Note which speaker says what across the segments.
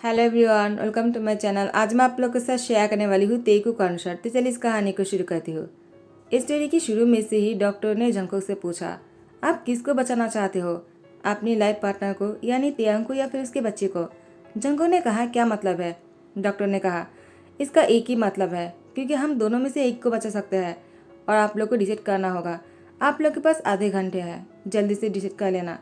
Speaker 1: Hello everyone, welcome to my channel. आज मैं आप लोग के साथ शेयर करने वाली हूँ तेकू कॉन्सर्ट। तो चलिए इस कहानी को शुरू करती हूँ। इस स्टोरी की शुरू में से ही डॉक्टर ने जंगकुक से पूछा, आप किसको बचाना चाहते हो, अपनी लाइफ पार्टनर को यानी तियांग को या फिर उसके बच्चे को। जंगकुक ने कहा, क्या मतलब है? डॉक्टर ने कहा, इसका एक ही मतलब है, क्योंकि हम दोनों में से एक को बचा सकते हैं और आप लोग को डिसाइड करना होगा। आप लोग के पास आधे घंटे हैं, जल्दी से डिसाइड कर लेना।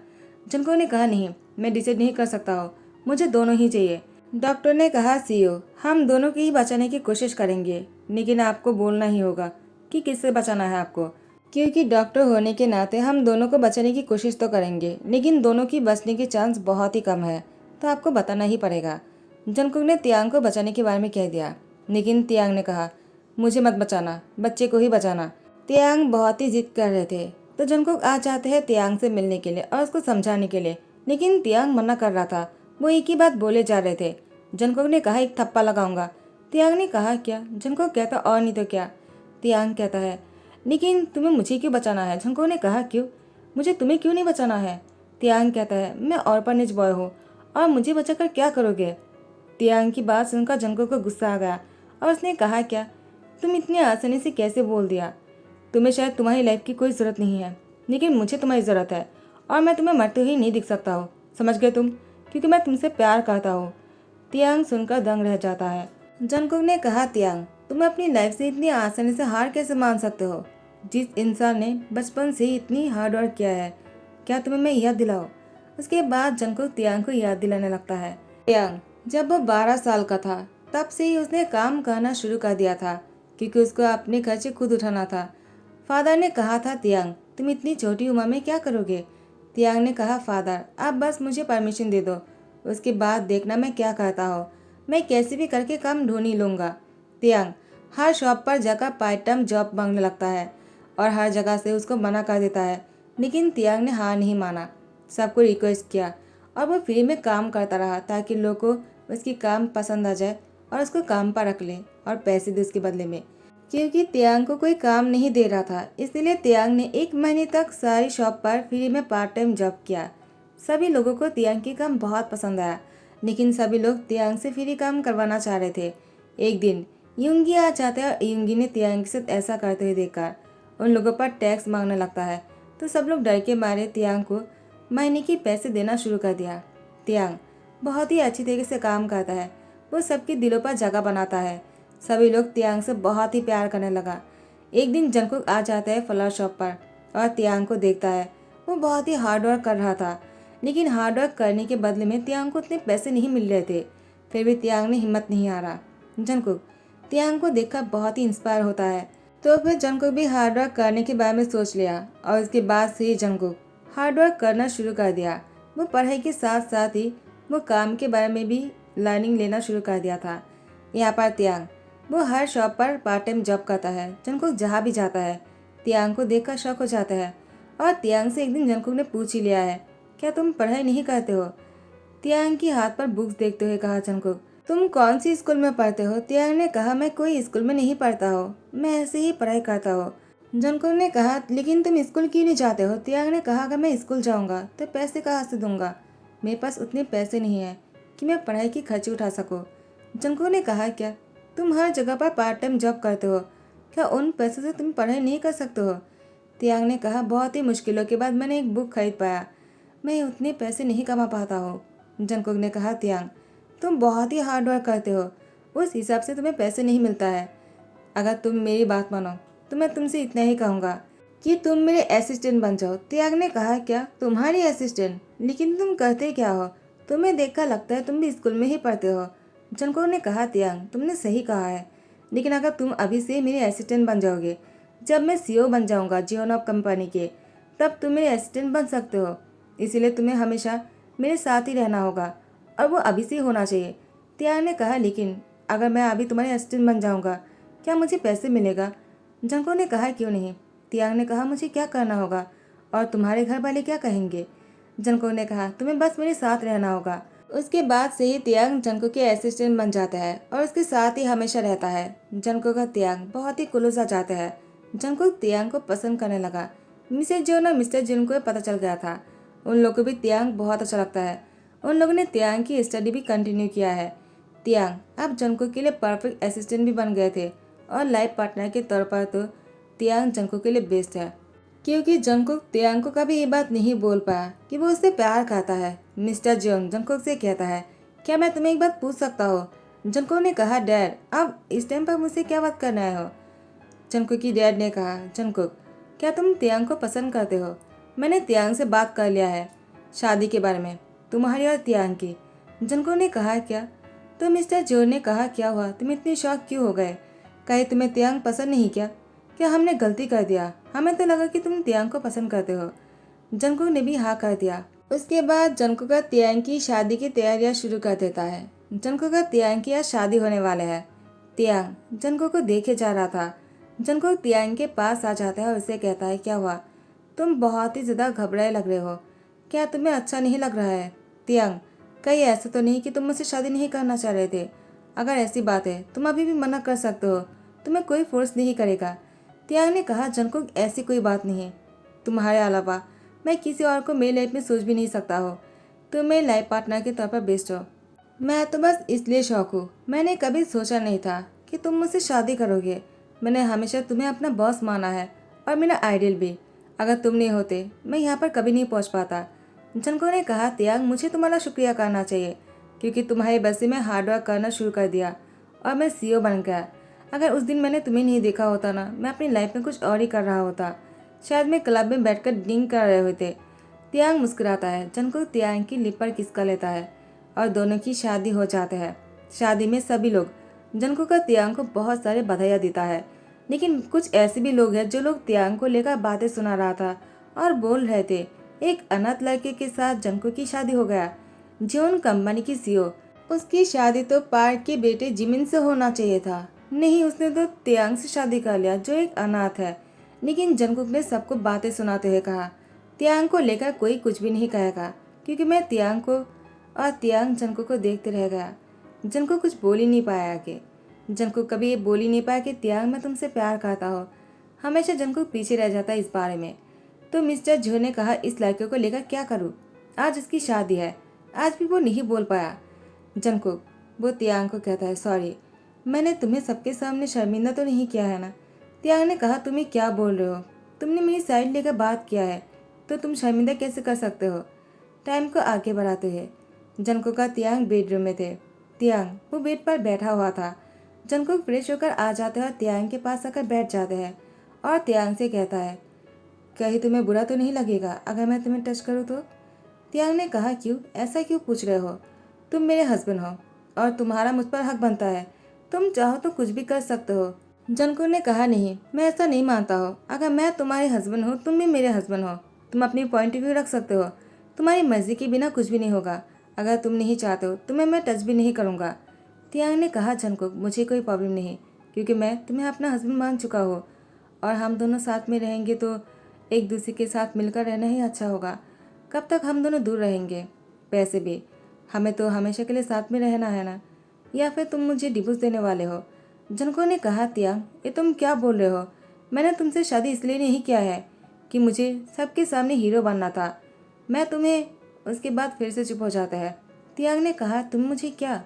Speaker 1: जंगकुक ने कहा, नहीं, मैं डिसाइड नहीं कर सकता हूँ, मुझे दोनों ही चाहिए। डॉक्टर ने कहा, सीओ, हम दोनों की ही बचाने की कोशिश करेंगे, लेकिन आपको बोलना ही होगा कि किससे बचाना है आपको, क्योंकि डॉक्टर होने के नाते हम दोनों को बचाने की कोशिश तो करेंगे, लेकिन दोनों की बचने की चांस बहुत ही कम है, तो आपको बताना ही पड़ेगा। जंगकुक ने तियांग को बचाने के बारे में कह दिया, लेकिन तियांग ने कहा, मुझे मत बचाना, बच्चे को ही बचाना। तियांग बहुत ही जिद कर रहे थे, तो जंगकुक आ जाते हैं तियांग से मिलने के लिए और उसको समझाने के लिए, लेकिन तियांग मना कर रहा था। वो एक ही बात बोले जा रहे थे। जंगकुक ने कहा, एक थप्पा लगाऊंगा। तियांग ने कहा, क्या? जंगकुक कहता, और नहीं तो क्या। तियांग कहता है, लेकिन तुम्हें मुझे क्यों बचाना है? जंगकुक ने कहा, क्यों? मुझे तुम्हें क्यों नहीं बचाना है? तियांग कहता है, मैं ऑर्फनेज बॉय हूँ और मुझे बचाकर क्या करोगे? तियांग की बात सुनकर जंगकुक को गुस्सा आ गया और उसने कहा, क्या तुम इतनी आसानी से कैसे बोल दिया? तुम्हें शायद तुम्हारी लाइफ की कोई ज़रूरत नहीं है, लेकिन मुझे तुम्हारी ज़रूरत है और मैं तुम्हें मरते हुए नहीं दिख सकता हूँ। समझ गए तुम? क्योंकि मैं तुमसे प्यार करता हूँ। तियांग सुनकर दंग रह जाता है। जंगकुक ने कहा, तियांग, तुम अपनी लाइफ से इतनी आसानी से हार कैसे मान सकते हो? जिस इंसान ने बचपन से ही इतनी हार्ड वर्क किया है, क्या तुम्हें मैं याद दिलाऊं? उसके बाद जंगकुक तियांग को याद दिलाने लगता है। तियांग जब वो 12 साल का था, तब से ही उसने काम करना शुरू कर दिया था, क्योंकि उसको अपने खर्चे खुद उठाना था। फादर ने कहा था, तियांग, तुम इतनी छोटी उम्र में क्या करोगे? तियांग ने कहा, फादर, आप बस मुझे परमिशन दे दो, उसके बाद देखना मैं क्या करता हूँ। मैं कैसे भी करके काम ढूंढ ही लूँगा। तियांग हर शॉप पर जाकर पार्ट टाइम जॉब मांगने लगता है और हर जगह से उसको मना कर देता है, लेकिन तियांग ने हार नहीं माना। सबको रिक्वेस्ट किया और वो फ्री में काम करता रहा ताकि लोगों को उसकी काम पसंद आ जाए और उसको काम पर रख ले और पैसे दे उसके बदले में। क्योंकि तियांग को कोई काम नहीं दे रहा था, इसलिए तियांग ने 1 महीने तक सारी शॉप पर फ्री में पार्ट टाइम जॉब किया। सभी लोगों को तियांग की काम बहुत पसंद आया, लेकिन सभी लोग तियांग से फ्री काम करवाना चाह रहे थे। एक दिन युंगी आ जाता है और युंगी ने तियांग के साथ ऐसा करते हुए देखकर उन लोगों पर टैक्स मांगने लगता है, तो सब लोग डर के मारे तियांग को महीने के पैसे देना शुरू कर दिया। तियांग बहुत ही अच्छी तरीके से काम करता है, वो सबके दिलों पर जगह बनाता है। सभी लोग तियांग से बहुत ही प्यार करने लगा। एक दिन जंगकुक आ जाता है फ्लावर शॉप पर और तियांग को देखता है। वो बहुत ही हार्ड वर्क कर रहा था, लेकिन हार्ड वर्क करने के बदले में तियांग को उतने पैसे नहीं मिल रहे थे। फिर भी तियांग ने हिम्मत नहीं हारा। जंगकुक तियांग को देखकर बहुत ही इंस्पायर होता है, तो फिर जंगकुक भी हार्ड वर्क करने के बारे में सोच लिया और उसके बाद से ही जंगकुक हार्ड वर्क करना शुरू कर दिया। वो पढ़ाई के साथ साथ ही वो काम के बारे में भी लर्निंग लेना शुरू कर दिया था। यहाँ पर तियांग वो हर शॉप पर पार्ट टाइम जॉब करता है। जंगकुक जहाँ भी जाता है तियांग को देखकर शौक हो जाता है और तियांग से एक दिन जंगकुक ने पूछ ही लिया है, क्या तुम पढ़ाई नहीं करते हो? तियांग की हाथ पर बुक्स देखते हुए कहा जंगकुक, तुम कौन सी स्कूल में पढ़ते हो? तियांग ने कहा, मैं कोई स्कूल में नहीं पढ़ता हूँ, मैं ऐसे ही पढ़ाई करता हूँ। जंगकुक ने कहा, लेकिन तुम स्कूल क्यों नहीं जाते हो? तियांग ने कहा, अगर मैं स्कूल जाऊँगा तो पैसे कहाँ से दूंगा? मेरे पास उतने पैसे नहीं है कि मैं पढ़ाई की खर्चे उठा सकूँ। जंगकुक ने कहा, क्या तुम हर जगह पर पार्ट टाइम जॉब करते हो? क्या उन पैसों से तुम पढ़ाई नहीं कर सकते हो? तियांग ने कहा, बहुत ही मुश्किलों के बाद मैंने एक बुक खरीद पाया, मैं उतने पैसे नहीं कमा पाता हूँ। जंगकुक ने कहा, तियांग, तुम बहुत ही हार्ड वर्क करते हो, उस हिसाब से तुम्हें पैसे नहीं मिलता है। अगर तुम मेरी बात मानो तो मैं तुमसे इतना ही कहूँगा कि तुम मेरे असिस्टेंट बन जाओ। तियांग ने कहा, क्या तुम्हारी असिस्टेंट? लेकिन तुम करते क्या हो? तुम्हें देखकर लगता है तुम भी स्कूल में ही पढ़ते हो। जंगकुक ने कहा, तियांग, तुमने सही कहा है, लेकिन अगर तुम अभी से मेरे असिस्टेंट बन जाओगे, जब मैं सीईओ बन जाऊंगा जियोनॉप कंपनी के, तब तुम मेरे असिस्टेंट बन सकते हो। इसीलिए तुम्हें हमेशा मेरे साथ ही रहना होगा और वो अभी से ही होना चाहिए। तियांग ने कहा, लेकिन अगर मैं अभी तुम्हारे असिस्टेंट बन जाऊंगा, क्या मुझे पैसे मिलेगा? जंगकुक ने कहा, क्यों नहीं? तियांग ने कहा, मुझे क्या करना होगा और तुम्हारे घर वाले क्या कहेंगे? जंगकुक ने कहा, तुम्हें बस मेरे साथ रहना होगा। उसके बाद से ही तियांग जंगकुक के असिस्टेंट बन जाता है और उसके साथ ही हमेशा रहता है। जंगकुक का तियांग बहुत ही क्लोज आ जाता है। जंगकुक तियांग को पसंद करने लगा। मिसेज जोन और मिस्टर जिन को पता चल गया था। उन लोगों को भी तियांग बहुत अच्छा लगता है उन लोगों ने तियांग की स्टडी भी कंटिन्यू किया है। तियांग अब जंगकुक के लिए परफेक्ट असिस्टेंट भी बन गए थे और लाइफ पार्टनर के तौर पर तो तियांग जंगकुक के लिए बेस्ट है, क्योंकि जंगकुक तियांग को कभी ये बात नहीं बोल पाया कि वो उससे प्यार करता है। मिस्टर जियोंग जंगकुक से कहता है, क्या मैं तुम्हें एक बात पूछ सकता हूँ? जंगकुक ने कहा, डैड अब इस टाइम पर मुझसे क्या बात करना है हो? जंगकुक की डैड ने कहा, जंगकुक क्या तुम तियांग को पसंद करते हो? मैंने तियांग से बात कर लिया है शादी के बारे में, तुम्हारी और तियांग की। जंगकुक ने कहा, क्या? तो मिस्टर जियोंग ने कहा, क्या हुआ, तुम इतनी शॉक क्यों हो गए? कहीं तुम्हें तियांग पसंद नहीं क्या हमने गलती कर दिया? हमें तो लगा कि तुम तियांग को पसंद करते हो। जंगकुक ने भी हाँ कर दिया। उसके बाद जंगकुक का तियांग की शादी की तैयारियां शुरू कर देता है। जंगकुक का तियांग की आज शादी होने वाले है। तियांग जंगकुक को देखे जा रहा था। जंगकुक तियांग के पास आ जाता है और उसे कहता है, क्या हुआ, तुम बहुत ही ज्यादा घबराए लग रहे हो, क्या तुम्हें अच्छा नहीं लग रहा है? तियांग कहीं ऐसा तो नहीं कि तुम मुझसे शादी नहीं करना चाह रहे थे? अगर ऐसी बात है तुम अभी भी मना कर सकते हो, तुम्हें कोई फोर्स नहीं करेगा। तियांग ने कहा, जंगकुक ऐसी कोई बात नहीं, तुम्हारे अलावा मैं किसी और को मेरी लाइफ में सोच भी नहीं सकता हो। तुम मेरे लाइफ पार्टनर के तौर पर बेस्ट हो। मैं तो बस इसलिए शौक हूँ, मैंने कभी सोचा नहीं था कि तुम मुझसे शादी करोगे। मैंने हमेशा तुम्हें अपना बॉस माना है और मेरा आइडियल भी। अगर तुम नहीं होते मैं यहाँ पर कभी नहीं पहुँच पाता। जंगकुक ने कहा, तियांग मुझे तुम्हारा शुक्रिया करना चाहिए, क्योंकि तुम्हारी वजह से मैं हार्डवर्क करना शुरू कर दिया और मैं सीईओ बन गया। अगर उस दिन मैंने तुम्हें नहीं देखा होता ना, मैं अपनी लाइफ में कुछ और ही कर रहा होता। शायद मैं क्लब में बैठकर ड्रिंक कर रहे होते। तियांग मुस्कुराता है। जंगकुक तियांग की लिप पर किस कर लेता है और दोनों की शादी हो जाती है। शादी में सभी लोग जंगकुक का तियांग को बहुत सारे बधाइयाँ देता है, लेकिन कुछ ऐसे भी लोग हैं जो लोग तियांग को लेकर बातें सुना रहा था और बोल रहे थे, एक अनाथ लड़के के साथ जंगकुक की शादी हो गया, जियोन कंपनी की सीईओ। उसकी शादी तो पार्क के बेटे जिमिन से होना चाहिए था, नहीं उसने तो तियांग से शादी कर लिया जो एक अनाथ है। लेकिन जंगकुक ने सबको बातें सुनाते हुए कहा, तियांग को लेकर कोई कुछ भी नहीं कहेगा, क्योंकि मैं तियांग को, और तियांग जंगकुक को देखते रह गया। जंगकुक कुछ बोल ही नहीं पाया आगे। जंगकुक कभी ये बोल ही नहीं पाया कि तियांग मैं तुमसे प्यार करता हो। हमेशा जंगकुक पीछे रह जाता इस बारे में। तो मिस्टर झो ने कहा, इस लड़के को लेकर क्या करूँ, आज उसकी शादी है। आज भी वो नहीं बोल पाया। जंगकुक वो तियांग को कहता है, सॉरी मैंने तुम्हें सबके सामने शर्मिंदा तो नहीं किया है ना? तियांग ने कहा, तुम्हें क्या बोल रहे हो, तुमने मेरी साइड लेकर बात किया है तो तुम शर्मिंदा कैसे कर सकते हो? टाइम को आगे बढ़ाते हैं। जंगकुक का तियांग बेडरूम में थे। तियांग वो बेड पर बैठा हुआ था। जंगकुक फ्रेश होकर आ जाते हैं और तियांग के पास आकर बैठ जाते हैं और तियांग से कहता है, कहीं तुम्हें बुरा तो नहीं लगेगा अगर मैं तुम्हें टच करूँ तो? तियांग ने कहा, क्यों, ऐसा क्यों पूछ रहे हो? तुम मेरे हस्बैंड हो और तुम्हारा मुझ पर हक बनता है, तुम चाहो तो कुछ भी कर सकते हो। जंगकुक ने कहा, नहीं मैं ऐसा नहीं मानता हो, अगर मैं तुम्हारे हस्बैंड हूँ तुम भी मेरे हस्बैंड हो, तुम अपनी पॉइंट ऑफ व्यू रख सकते हो। तुम्हारी मर्जी के बिना कुछ भी नहीं होगा। अगर तुम नहीं चाहते हो तुम्हें मैं टच भी नहीं करूँगा। तियांग ने कहा, जंगकुक मुझे कोई प्रॉब्लम नहीं, क्योंकि मैं तुम्हें अपना हस्बैंड मान चुका हूँ और हम दोनों साथ में रहेंगे तो एक दूसरे के साथ मिलकर रहना ही अच्छा होगा। कब तक हम दोनों दूर रहेंगे? पैसे भी, हमें तो हमेशा के लिए साथ में रहना है ना, या फिर तुम मुझे डिवोर्स देने वाले हो? जंगकुक ने कहा, तियांग ये तुम क्या बोल रहे हो? मैंने तुमसे शादी इसलिए नहीं किया है कि मुझे सबके सामने हीरो बनना था। मैं तुम्हें, उसके बाद फिर से चुप हो जाता है। तियांग ने कहा, तुम मुझे क्या?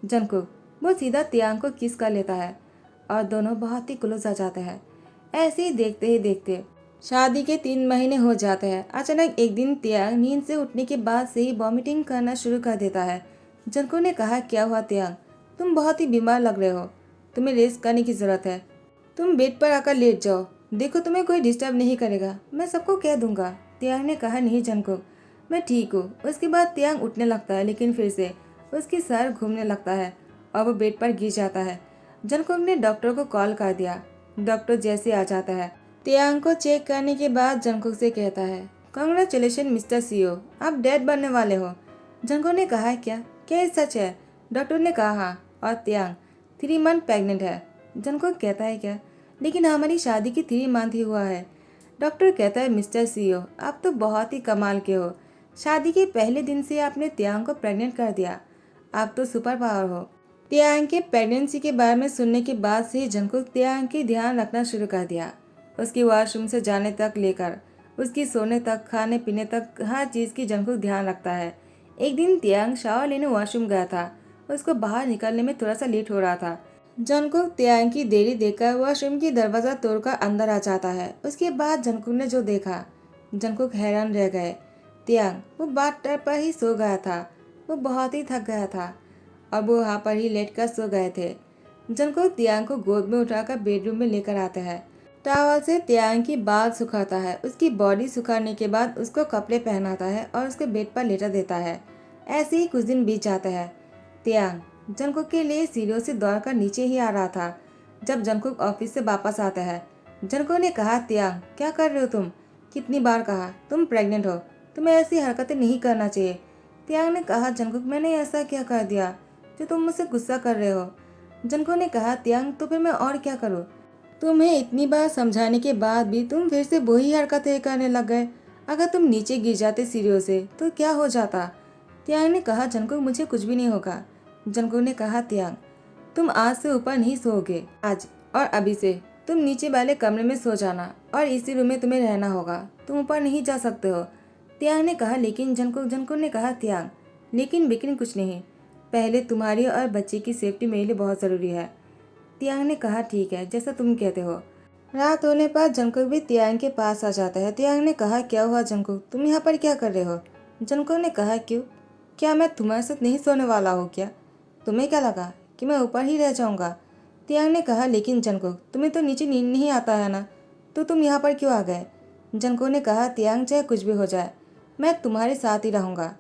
Speaker 1: जंगकुक वो सीधा तियांग को किस कर लेता है और दोनों बहुत ही क्लोज आ जाते हैं। ऐसे ही देखते शादी के 3 महीने हो जाते हैं। अचानक एक दिन तियांग नींद से उठने के बाद से ही वॉमिटिंग करना शुरू कर देता है। जंगकुक ने कहा, क्या हुआ तियांग, तुम बहुत ही बीमार लग रहे हो, तुम्हें रेस्ट करने की जरूरत है। तुम बेड पर आकर लेट जाओ, देखो तुम्हें कोई डिस्टर्ब नहीं करेगा, मैं सबको कह दूंगा। तियांग ने कहा, नहीं जंगकुक मैं ठीक हूँ। उसके बाद तियांग उठने लगता है, लेकिन फिर से उसकी सर घूमने लगता है और वो बेड पर गिर जाता है। जंगकुक ने डॉक्टर को कॉल कर दिया। डॉक्टर जैसे आ जाता है, तियांग को चेक करने के बाद जंगकुक से कहता है, कांग्रेचुलेशन मिस्टर सीईओ, आप डैड बनने वाले हो। जंगकुक ने कहा, क्या क्या ये सच है? डॉक्टर ने कहा, हाँ, और तियांग 3 मंथ प्रेग्नेंट है। जंगकुक कहता है, क्या, लेकिन हमारी शादी की 3 मंथ ही हुआ है। डॉक्टर कहता है, मिस्टर सीईओ आप तो बहुत ही कमाल के हो, शादी के पहले दिन से आपने तियांग को प्रेग्नेंट कर दिया, आप तो सुपर पावर हो। तियांग के प्रेगनेंसी के बारे में सुनने के बाद से जंगकुक तियांग की ध्यान रखना शुरू कर दिया। उसकी वॉशरूम से जाने तक लेकर उसकी सोने तक, खाने पीने तक, हर चीज़ की जंगकुक ध्यान रखता है। एक दिन तियांग शावर लेने वॉशरूम गया था। उसको बाहर निकलने में थोड़ा सा लेट हो रहा था। जंगकुक तियांग की देरी देखकर वॉशरूम की दरवाजा तोड़कर अंदर आ जाता है। उसके बाद जंगकुक ने जो देखा, जंगकुक हैरान रह गए। तियांग वो बाथटब पर ही सो गया था। वो बहुत ही थक गया था और वो वहाँ पर ही लेटकर सो गए थे। जंगकुक तियांग को गोद में उठाकर बेडरूम में लेकर आता है। टॉवल से तियांग की बाल सुखाता है। उसकी बॉडी सुखाने के बाद उसको कपड़े पहनाता है और उसको बेड पर लेटा देता है। ऐसे ही कुछ दिन बीत जाते हैं। तियांग जंगकुक के लिए सीढ़ियों से दौड़कर नीचे ही आ रहा था। जब जंगकुक ऑफिस से वापस आता है, जंगकुक ने कहा, तियांग क्या कर रहे हो तुम? कितनी बार कहा तुम प्रेग्नेंट हो, तुम्हें ऐसी हरकतें नहीं करना चाहिए। तियांग ने कहा, जंगकुक मैंने ऐसा क्या कर दिया जो तुम मुझसे गुस्सा कर रहे हो? जंगकुक ने कहा, तियांग तो फिर मैं और क्या करूँ? तुम्हें इतनी बार समझाने के बाद भी तुम फिर से वही हरकतें करने लग गए। अगर तुम नीचे गिर जाते सीढ़ियों से तो क्या हो जाता? तियांग ने कहा, जंगकुक मुझे कुछ भी नहीं होगा। जंगकुक ने कहा, तियांग तुम आज से ऊपर नहीं सोओगे। आज और अभी से तुम नीचे वाले कमरे में सो जाना और इसी रूम में तुम्हें रहना होगा। तुम ऊपर नहीं जा सकते हो। तियांग ने कहा, लेकिन जंगकुक ने कहा, तियांग लेकिन कुछ नहीं। पहले तुम्हारी और बच्चे की सेफ्टी मेरे लिए बहुत ज़रूरी है। तियांग ने कहा, ठीक है, जैसा तुम कहते हो। रात होने पर जंगकुक भी तियांग के पास आ जाता है। तियांग ने कहा, क्या हुआ जंगकुक, तुम यहाँ पर क्या कर रहे हो? जंगकुक ने कहा, क्यों, क्या मैं तुम्हारे साथ नहीं सोने वाला हूँ क्या? तुम्हें क्या लगा कि मैं ऊपर ही रह जाऊँगा? तियांग ने कहा, लेकिन जंगकुक तुम्हें तो नीचे नींद नहीं आता है ना, तो तुम यहाँ पर क्यों आ गए? जंगकुक ने कहा, तियांग चाहे कुछ भी हो जाए मैं तुम्हारे साथ ही रहूँगा।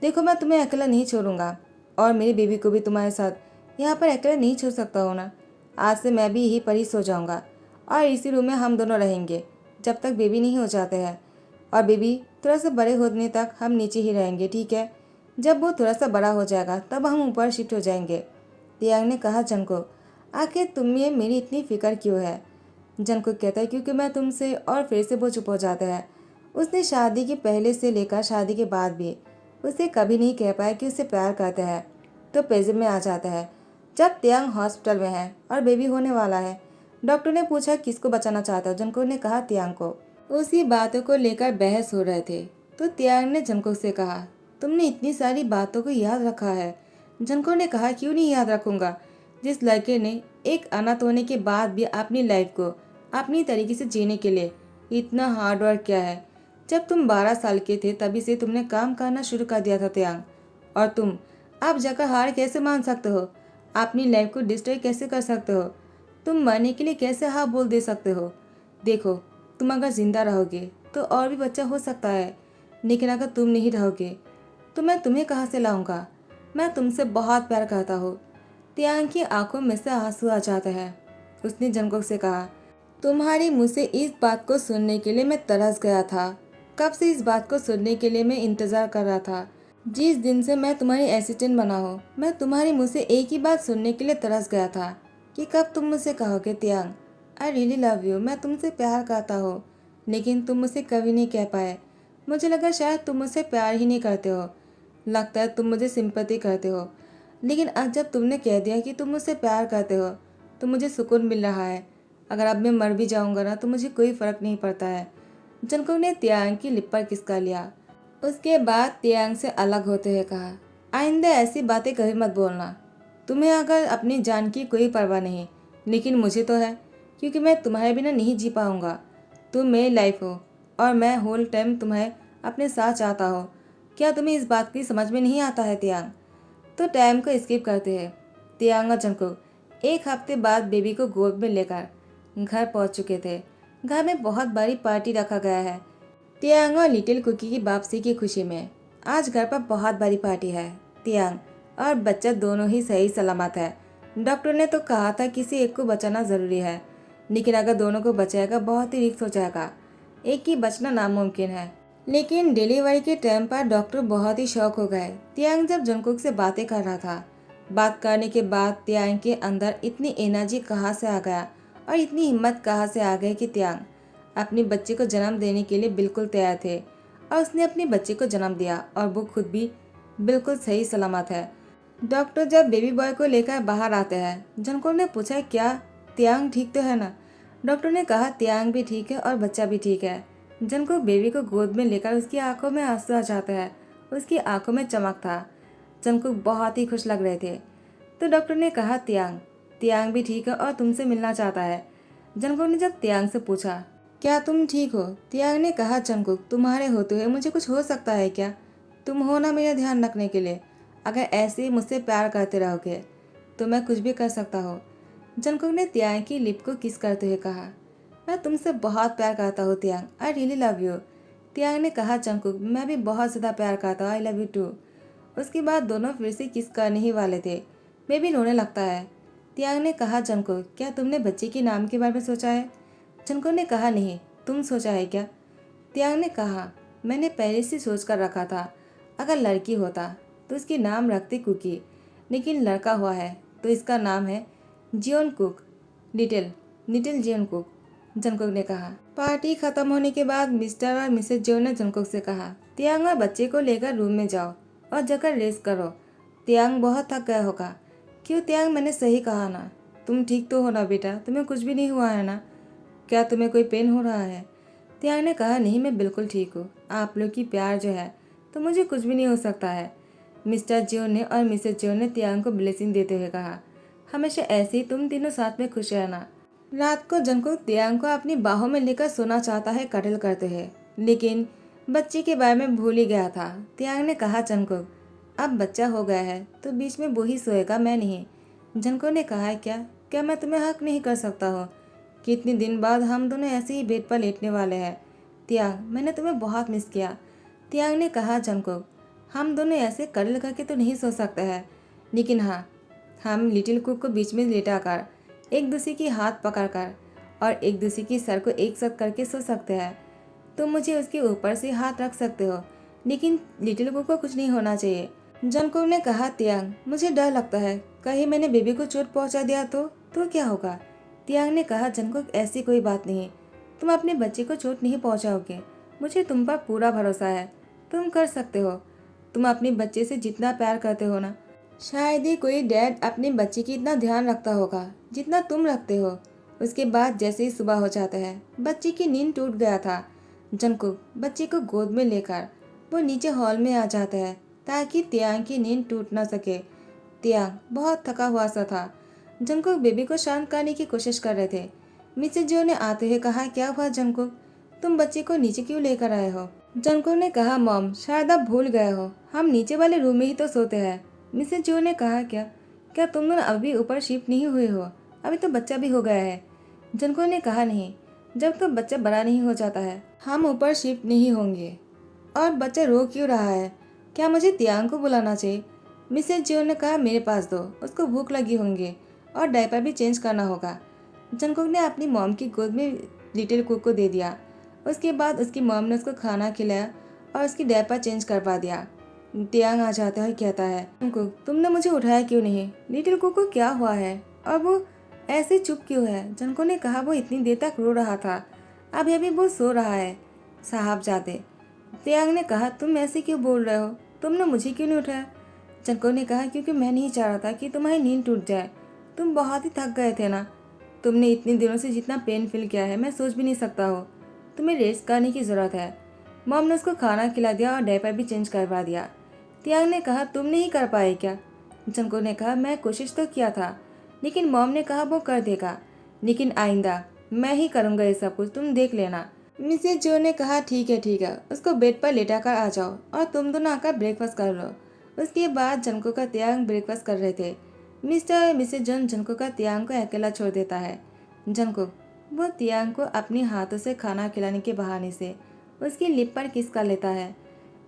Speaker 1: देखो मैं तुम्हें अकेला नहीं छोड़ूंगा और मेरी बेबी को भी तुम्हारे साथ यहाँ पर अकेला नहीं छोड़ सकता हो ना। आज से मैं भी यहीं पर ही सो जाऊँगा और इसी रूम में हम दोनों रहेंगे जब तक बेबी नहीं हो जाते हैं, और बेबी थोड़ा सा बड़े होने तक हम नीचे ही रहेंगे, ठीक है? जब वो थोड़ा सा बड़ा हो जाएगा तब हम ऊपर शिफ्ट हो जाएंगे। तियांग ने कहा, जंगकुक आखिर तुम्हें मेरी इतनी फिक्र क्यों है? जंगकुक कहता है, क्योंकि मैं तुमसे, और फिर से वो चुप हो जाता है। उसने शादी के पहले से लेकर शादी के बाद भी उसे कभी नहीं कह पाया कि उसे प्यार करता है। तो प्रेजेंट में आ जाता है जब तियांग हॉस्पिटल में है और बेबी होने वाला है। डॉक्टर ने पूछा, किसको बचाना चाहते हो? जंगकुक ने कहा, तियांग को। उसी बातों को लेकर बहस हो रहे थे तो तियांग ने जंगकुक से कहा, तुमने इतनी सारी बातों को याद रखा है। जंगकुक ने कहा, क्यों नहीं याद रखूंगा? जिस लड़के ने एक अनाथ होने के बाद भी अपनी लाइफ को अपनी तरीके से जीने के लिए इतना हार्ड वर्क किया है। जब तुम 12 साल के थे तभी से तुमने काम करना शुरू कर दिया था तियांग, और तुम अब जाकर हार कैसे मान सकते हो? अपनी लाइफ को डिस्ट्रॉय कैसे कर सकते हो? तुम मरने के लिए कैसे हाँ बोल दे सकते हो? देखो तुम अगर जिंदा रहोगे तो और भी बच्चा हो सकता है, लेकिन अगर तुम नहीं रहोगे तो मैं तुम्हें कहाँ से लाऊंगा? मैं तुमसे बहुत प्यार करता हूँ। तियांग की आंखों में से आंसू आ जाते हैं। उसने जंगकुक से कहा, तुम्हारे मुँह से इस बात को सुनने के लिए मैं तरस गया था। कब से इस बात को सुनने के लिए मैं इंतज़ार कर रहा था। जिस दिन से मैं तुम्हारी असिस्टेंट बना हूँ मैं तुम्हारे मुँह से एक ही बात सुनने के लिए तरस गया था कि कब तुम मुझसे कहोगे, तियांग आई रियली लव यू, मैं तुमसे प्यार करता हूँ। लेकिन तुम मुझसे कभी नहीं कह पाए। मुझे लगा शायद तुम मुझसे प्यार ही नहीं करते हो। लगता है तुम मुझे सिंपैथी करते हो। लेकिन आज जब तुमने कह दिया कि तुम मुझसे प्यार करते हो तो मुझे सुकून मिल रहा है। अगर अब मैं मर भी जाऊंगा ना तो मुझे कोई फ़र्क नहीं पड़ता है। जंगकुक ने तियांग की लिप पर किसका लिया। उसके बाद तियांग से अलग होते हुए कहा, आइंदा ऐसी बातें कभी मत बोलना। तुम्हें अगर अपनी जान की कोई परवाह नहीं, लेकिन मुझे तो है, क्योंकि मैं तुम्हारे बिना नहीं जी पाऊंगा। तुम मेरी लाइफ हो और मैं होल टाइम तुम्हें अपने साथ चाहता हो। क्या तुम्हें इस बात की समझ में नहीं आता है तियांग? तो टाइम को स्किप करते हैं। तियांग और जंगकुक एक हफ्ते बाद बेबी को गोद में लेकर घर पहुंच चुके थे। घर में बहुत बड़ी पार्टी रखा गया है तियांग और लिटिल कुकी की वापसी की खुशी में। आज घर पर बहुत बड़ी पार्टी है। तियांग और बच्चा दोनों ही सही सलामत है। डॉक्टर ने तो कहा था किसी एक को बचाना ज़रूरी है, लेकिन अगर दोनों को बचाएगा बहुत ही रिस्क हो जाएगा। एक ही बचना नामुमकिन है। लेकिन डिलीवरी के टाइम पर डॉक्टर बहुत ही शौक हो गए। तियांग जब जंगकुक से बातें कर रहा था, बात करने के बाद तियांग के अंदर इतनी एनर्जी कहाँ से आ गया और इतनी हिम्मत कहाँ से आ गई कि तियांग अपने बच्चे को जन्म देने के लिए बिल्कुल तैयार थे, और उसने अपने बच्चे को जन्म दिया और वो खुद भी बिल्कुल सही सलामत है। डॉक्टर जब बेबी बॉय को लेकर बाहर आते हैं, जंगकुक ने पूछा, क्या तियांग ठीक तो है ना? डॉक्टर ने कहा, तियांग भी ठीक है और बच्चा भी ठीक है। जंगकुक बेबी को गोद में लेकर उसकी आंखों में आंसू आ जाते हैं उसकी आंखों में चमक था। जंगकुक बहुत ही खुश लग रहे थे। तो डॉक्टर ने कहा, तियांग भी ठीक है और तुमसे मिलना चाहता है। जंगकुक ने जब तियांग से पूछा, क्या तुम ठीक हो? तियांग ने कहा, जंगकुक तुम्हारे होते हुए मुझे कुछ हो सकता है क्या? तुम हो ना मेरा ध्यान रखने के लिए। अगर ऐसे ही मुझसे प्यार करते रहोगे तो मैं कुछ भी कर सकता हूँ। जंगकुक ने तियांग की लिप को किस करते हुए कहा, मैं तुमसे बहुत प्यार करता हूँ तियांग, आई रियली लव यू। तियांग ने कहा, जंगकुक मैं भी बहुत ज़्यादा प्यार करता हूँ, आई लव यू टू। उसके बाद दोनों फिर से किस करने ही वाले थे। बेबी रोने लगता है। तियांग ने कहा, जंगकुक क्या तुमने बच्चे के नाम के बारे में सोचा है? जंगकुक ने कहा, नहीं, तुम सोचा है क्या? तियांग ने कहा, मैंने पहले से सोच कर रखा था। अगर लड़की होता तो इसके नाम रखते कुकी, लेकिन लड़का हुआ है तो इसका नाम है Jeon Kook, little little Jeon Kook. Jungkook ने कहा। पार्टी खत्म होने के बाद मिस्टर और मिसेज जियोन ने जंगकुक से कहा, तियांग और बच्चे को लेकर रूम में जाओ और जाकर रेस्ट करो। तियांग बहुत थक गया होगा। क्यों तियांग, मैंने सही कहा ना? तुम ठीक तो हो ना बेटा? तुम्हें कुछ भी नहीं हुआ है ना? क्या तुम्हें कोई पेन हो रहा है? तियांग ने कहा, नहीं मैं बिल्कुल ठीक हूँ। आप लोग की प्यार जो है तो मुझे कुछ भी नहीं हो सकता है। मिस्टर जियोन ने और मिसेज जियोन ने तियांग को ब्लेसिंग देते हुए कहा, हमेशा ऐसे ही तुम तीनों साथ में खुश रहना। रात को जंगकुक तियांग को अपनी बाहों में लेकर सोना चाहता है कटल करते हुए, लेकिन बच्चे के बारे में भूल ही गया था। तियांग ने कहा, जंगकुक अब बच्चा हो गया है तो बीच में वो ही सोएगा, मैं नहीं। जंगकुक ने कहा, क्या क्या मैं तुम्हें हक नहीं कर सकता हो? कितने दिन बाद हम दोनों ऐसे ही बेड पर लेटने वाले हैं। तियांग मैंने तुम्हें बहुत मिस किया। तियांग ने कहा, जंगकुक हम दोनों ऐसे कटल करके तो नहीं सो सकते हैं, लेकिन हाँ हम लिटिल कुक को बीच में लेटाकर एक दूसरे की हाथ पकड़कर और एक दूसरे की सर को एक साथ करके सो सकते हैं। तुम मुझे उसके ऊपर से हाथ रख सकते हो, लेकिन लिटिल कुक को कुछ नहीं होना चाहिए। जंगकुक ने कहा, तियांग मुझे डर लगता है, कहीं मैंने बेबी को चोट पहुंचा दिया तो क्या होगा? तियांग ने कहा, जंगकुक ऐसी कोई बात नहीं, तुम अपने बच्चे को चोट नहीं पहुंचाओगे। मुझे तुम पर पूरा भरोसा है, तुम कर सकते हो। तुम अपने बच्चे से जितना प्यार करते हो ना, शायद ही कोई डैड अपने बच्चे की इतना ध्यान रखता होगा जितना तुम रखते हो। उसके बाद जैसे ही सुबह हो जाता है, बच्चे की नींद टूट गया था। जंगकुक बच्चे को गोद में लेकर वो नीचे हॉल में आ जाता है ताकि तियांग की नींद टूट ना सके। तियांग बहुत थका हुआ सा था। जंगकुक बेबी को शांत करने की कोशिश कर रहे थे। मिसेज जो ने आते हुए कहा, क्या हुआ जंगकुक, तुम बच्चे को नीचे क्यों लेकर आए हो? जंगकुक ने कहा, मॉम शायद आप भूल गए हो, हम नीचे वाले रूम में ही तो सोते हैं। मिसेज जो ने कहा, क्या क्या तुम दोनों अभी ऊपर शिफ्ट नहीं हुए हो? अभी तो बच्चा भी हो गया है। जंगकुक ने कहा, नहीं, जब तक बच्चा बड़ा नहीं हो जाता है हम ऊपर शिफ्ट नहीं होंगे। और बच्चा रो क्यों रहा है? क्या मुझे तियांग को बुलाना चाहिए? मिसेज जियो ने कहा, मेरे पास दो, उसको भूख लगी होंगी और डायपर भी चेंज करना होगा। जंगकुक ने अपनी मॉम की गोद में लिटिल कुक को दे दिया। उसके बाद उसकी मॉम ने उसको खाना खिलाया और उसकी डायपर चेंज करवा दिया। तियांग आ जाता है, कहता है, जंगकुक तुमने मुझे उठाया क्यों नहीं? लिटिल कुक को क्या हुआ है और वो ऐसे चुप क्यों है? जंगकुक ने कहा, वो इतनी देर तक रो रहा था, अभी वो सो रहा है साहबजादे। तियांग ने कहा, तुम ऐसे क्यों बोल रहे हो? तुमने मुझे क्यों नहीं उठाया? जंगकुक ने कहा, क्योंकि मैं नहीं चाह रहा था कि तुम्हारी नींद टूट जाए। तुम बहुत ही थक गए थे ना। तुमने इतने दिनों से जितना पेन फील किया है मैं सोच भी नहीं सकता हो। तुम्हें रेस्ट करने की ज़रूरत है। मॉम ने उसको खाना खिला दिया और डायपर भी चेंज करवा दिया। तियांग ने कहा, तुम नहीं कर पाए क्या? जंगकुक ने कहा, मैं कोशिश तो किया था, लेकिन मॉम ने कहा वो कर देगा, लेकिन आइंदा मैं ही करूँगा ये सब कुछ, तुम देख लेना। मिसेज जो ने कहा, ठीक है, उसको बेड पर लेटा कर आ जाओ और तुम दोनों आकर ब्रेकफास्ट कर लो। उसके बाद जंगकुक का तियांग ब्रेकफास्ट कर रहे थे। मिस्टर और मिसेज जॉन जंगकुक का तियांग को अकेला छोड़ देता है। जंगकुक वो तियांग को अपने हाथों से खाना खिलाने के बहाने से उसकी लिप पर किस कर लेता है।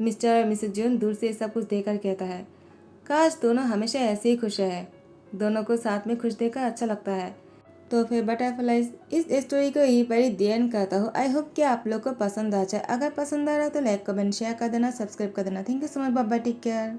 Speaker 1: मिस्टर और मिसेज जॉन दूर से सब कुछ देखकर कहता है, काश दोनों हमेशा ऐसे ही खुश रहे। दोनों को साथ में खुश देखकर अच्छा लगता है। तो फिर बटरफ्लाइज इस स्टोरी को यहीं पर ही दी एंड करता हूँ। आई होप कि आप लोग को पसंद आ जाए। अगर पसंद आ रहा है तो लाइक कमेंट शेयर कर देना, सब्सक्राइब कर देना। Thank you so much, bye bye, take care.